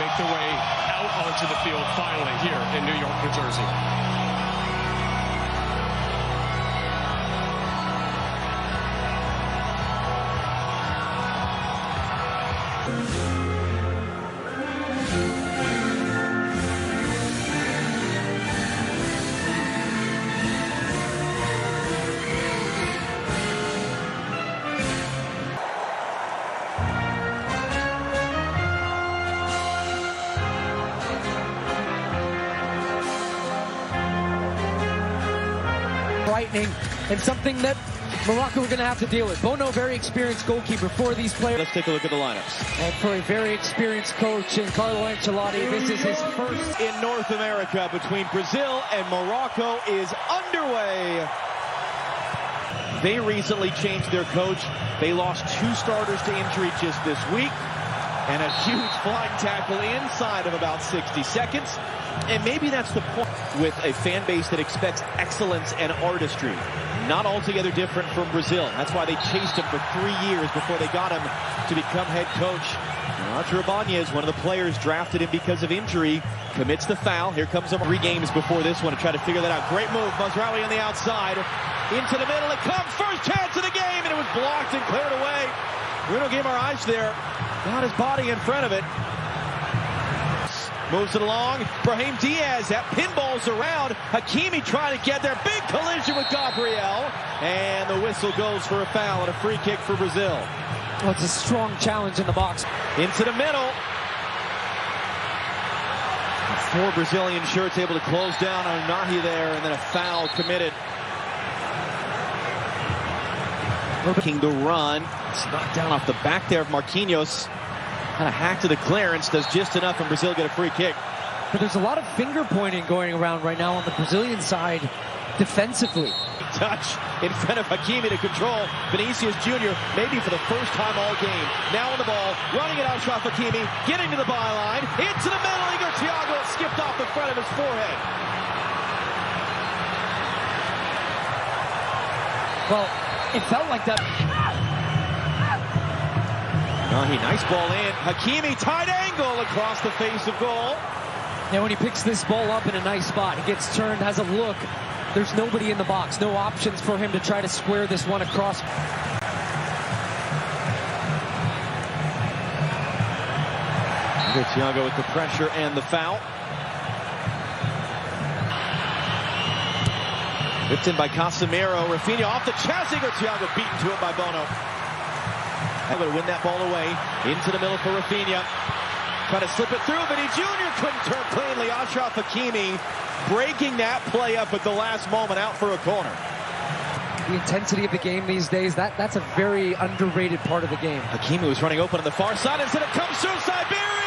make their way out onto the field finally here in New York, New Jersey. Frightening and something that Morocco are going to have to deal with. Bono, very experienced goalkeeper for these players. Let's take a look at the lineups. And for a very experienced coach in Carlo Ancelotti, this is his first in North America between Brazil and Morocco is underway. They recently changed their coach. They lost 2 starters to injury just this week. And a huge flying tackle inside of about 60 seconds. And maybe that's the point with a fan base that expects excellence and artistry. Not altogether different from Brazil. That's why they chased him for 3 years before they got him to become head coach. Roger Ibanez, one of the players, drafted him because of injury, commits the foul. Here comes him 3 games before this one to try to figure that out. Great move. Mazraoui on the outside. Into the middle. It comes. First chance of the game. And it was blocked and cleared away. Bruno Guimaraes there. Got his body in front of it. Moves it along. Brahim Diaz. That pinballs around. Hakimi trying to get there. Big collision with Gabriel. And the whistle goes for a foul and a free kick for Brazil. Well, it's a strong challenge in the box. Into the middle. 4 Brazilian shirts able to close down on Nahi there. And then a foul committed. Looking to run. It's knocked down off the back there of Marquinhos. Kind of hacked to the clearance. Does just enough and Brazil get a free kick. But there's a lot of finger pointing going around right now on the Brazilian side defensively. Touch in front of Hakimi to control Vinicius Jr. maybe for the first time all game. Now on the ball, running it out, Achraf Hakimi, getting to the byline, into the middle, Igor Thiago skipped off the front of his forehead. Well, it felt like that. Nice ball in. Hakimi, tight angle across the face of goal. Now when he picks this ball up in a nice spot, he gets turned, has a look. There's nobody in the box. No options for him to try to square this one across. Thiago with the pressure and the foul. Whipped in by Casemiro. Rafinha off the chest. Igor Thiago beaten to it by Bono. Able to win that ball away. Into the middle for Rafinha. Trying to slip it through. Vinny Jr. couldn't turn cleanly. Achraf Hakimi breaking that play up at the last moment out for a corner. The intensity of the game these days, that's a very underrated part of the game. Hakimi was running open on the far side. Instead it comes through Siberi.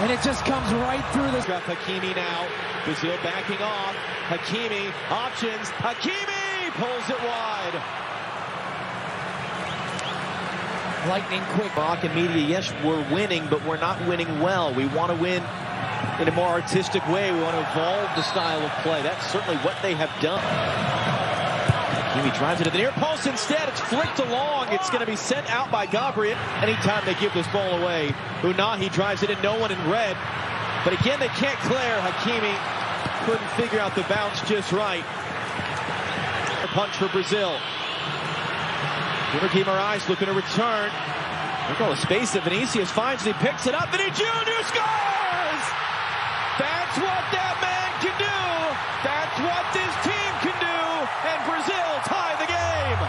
And it just comes right through the... Hakimi now. Brazil backing off. Hakimi, options. Hakimi pulls it wide. Lightning quick. Moroccan media, yes, we're winning, but we're not winning well. We want to win in a more artistic way. We want to evolve the style of play. That's certainly what they have done. Hakimi drives it to the near post. Instead, it's flicked along. It's going to be sent out by Gabriel. Anytime they give this ball away, Unahi drives it in, no one in red. But again, they can't clear. Hakimi couldn't figure out the bounce just right. Punch for Brazil. Guimaraes looking to return. Look at all the space that Vinicius finds. He picks it up. Vinny Jr. scores! That's what that man can do. That's what this team can do. And Brazil tie the game.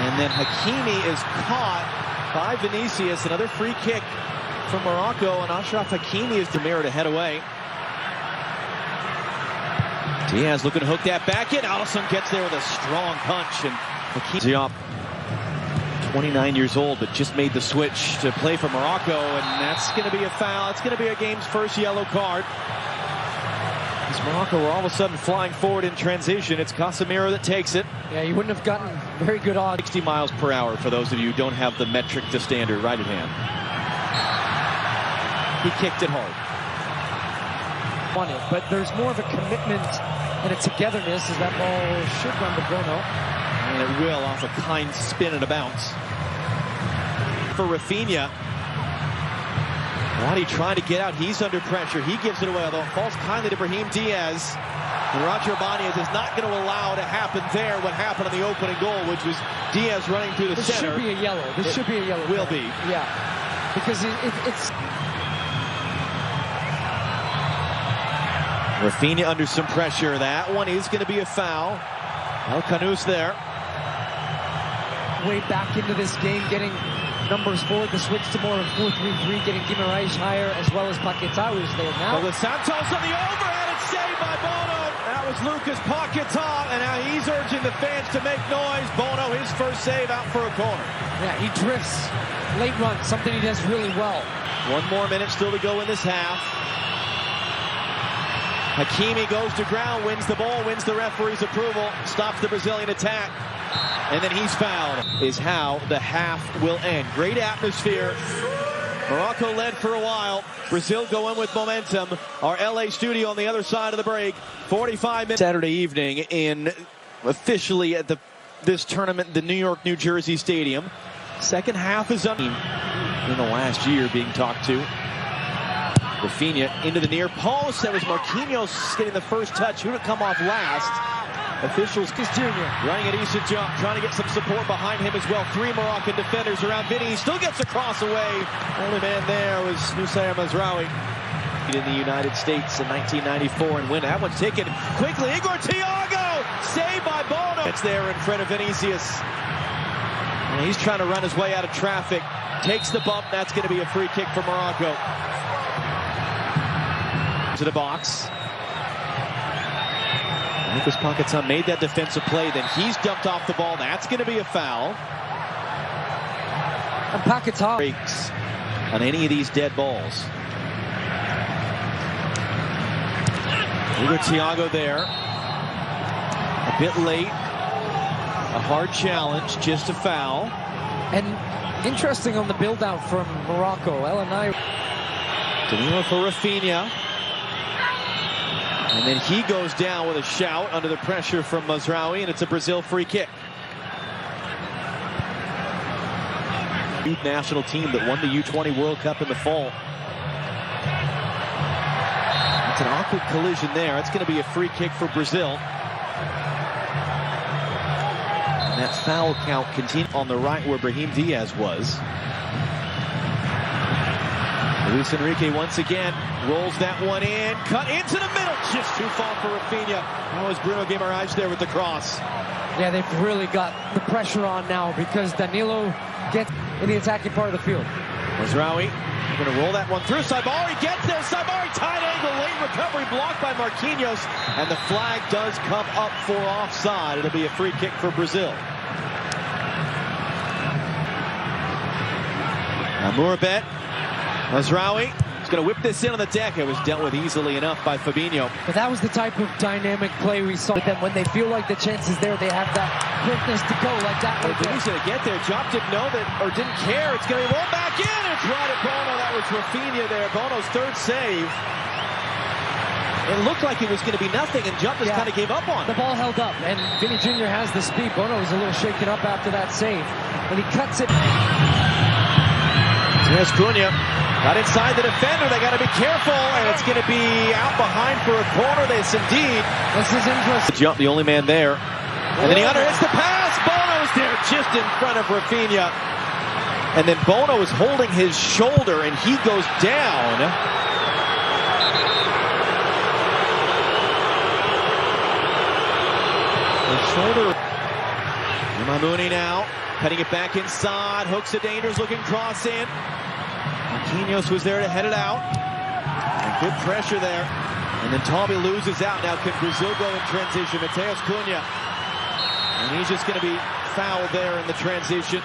And then Hakimi is caught by Vinicius. Another free kick from Morocco, and Achraf Hakimi is the mirror to head away. Diaz looking to hook that back in. Alisson gets there with a strong punch, and Hakimi, 29 years old, but just made the switch to play for Morocco, and that's going to be a foul. It's going to be a game's first yellow card. As Morocco were all of a sudden flying forward in transition. It's Casemiro that takes it. Yeah, you wouldn't have gotten very good odds. 60 miles per hour for those of you who don't have the metric to standard right at hand. He kicked it hard. Won it, but there's more of a commitment and a togetherness as that ball should run to Bono. And it will off a kind spin and a bounce. For Rafinha. Roddy trying to get out. He's under pressure. He gives it away, although it falls kindly to Brahim Diaz. And Roger Ibanez is not going to allow to happen there what happened on the opening goal, which was Diaz running through the center. This should be a yellow. This should be a yellow. Will be. Yeah. Because it's... Rafinha under some pressure. That one is going to be a foul. El Khanous there. Way back into this game, getting numbers forward, the switch to more of 4-3-3, getting Guimaraes higher, as well as Paquetá, who's there now. Well, the Santos on the overhead, it's saved by Bono. That was Lucas Paquetá, and now he's urging the fans to make noise. Bono, his first save out for a corner. Yeah, he drifts late run, something he does really well. 1 more minute still to go in this half. Hakimi goes to ground, wins the ball, wins the referee's approval, stops the Brazilian attack. And then he's fouled, is how the half will end. Great atmosphere. Morocco led for a while. Brazil go in with momentum. Our LA studio on the other side of the break. 45 minutes. Saturday evening in officially at this tournament, the New York, New Jersey Stadium. Second half is up. In the last year being talked to. Rafinha into the near post. That was Marquinhos getting the first touch. Who would come off last? Officials, Jr. running a decent jump, trying to get some support behind him as well. 3 Moroccan defenders around Vinny. He still gets a cross away. Only man there was Nusayr Mazraoui. In the United States in 1994 and win. That one's taken quickly. Igor Thiago! Saved by Bono. It's there in front of Vinicius. And he's trying to run his way out of traffic. Takes the bump. That's going to be a free kick for Morocco. To the box. Lucas Paquetá made that defensive play, then he's dumped off the ball. That's going to be a foul. And Paquetá breaks on any of these dead balls. Igor Thiago there. A bit late. A hard challenge, just a foul. And interesting on the build-out from Morocco. Elenay. Danilo for Rafinha. And then he goes down with a shout under the pressure from Mazraoui, and it's a Brazil free kick. Youth national team that won the U20 World Cup in the fall. It's an awkward collision there. It's going to be a free kick for Brazil. And that foul count continues on the right where Brahim Diaz was. Luis Enrique once again rolls that one in, cut into the middle, just too far for Rafinha. That was Bruno Guimaraes there with the cross. Yeah, they've really got the pressure on now because Danilo gets in the attacking part of the field. Mazraoui going to roll that one through. Saibari gets there. Saibari tight angle, late recovery blocked by Marquinhos, and the flag does come up for offside. It'll be a free kick for Brazil. Amourabet. Mazraoui is going to whip this in on the deck. It was dealt with easily enough by Fabinho. But that was the type of dynamic play we saw with them. When they feel like the chance is there, they have that quickness to go like that. He's going to get there. Jop didn't know that, or didn't care. It's going to be rolled back in. It's right at Bono. That was Rafinha there. Bono's third save. It looked like it was going to be nothing, and Jop just kind of gave up on it. The ball held up, and Vinny Jr. has the speed. Bono was a little shaken up after that save, and he cuts it. Here's Cunha. Got inside the defender. They got to be careful, and it's going to be out behind for a corner. This indeed. This is interesting. Jump, the only man there. And then he underhits the pass. Bono's there just in front of Rafinha. And then Bono is holding his shoulder, and he goes down. The shoulder. Mamouni now. Cutting it back inside. Hooks a dangerous looking cross in. Marquinhos was there to head it out. And good pressure there. And then Tommy loses out. Now can Brazil go in transition? Mateus Cunha. And he's just going to be fouled there in the transition.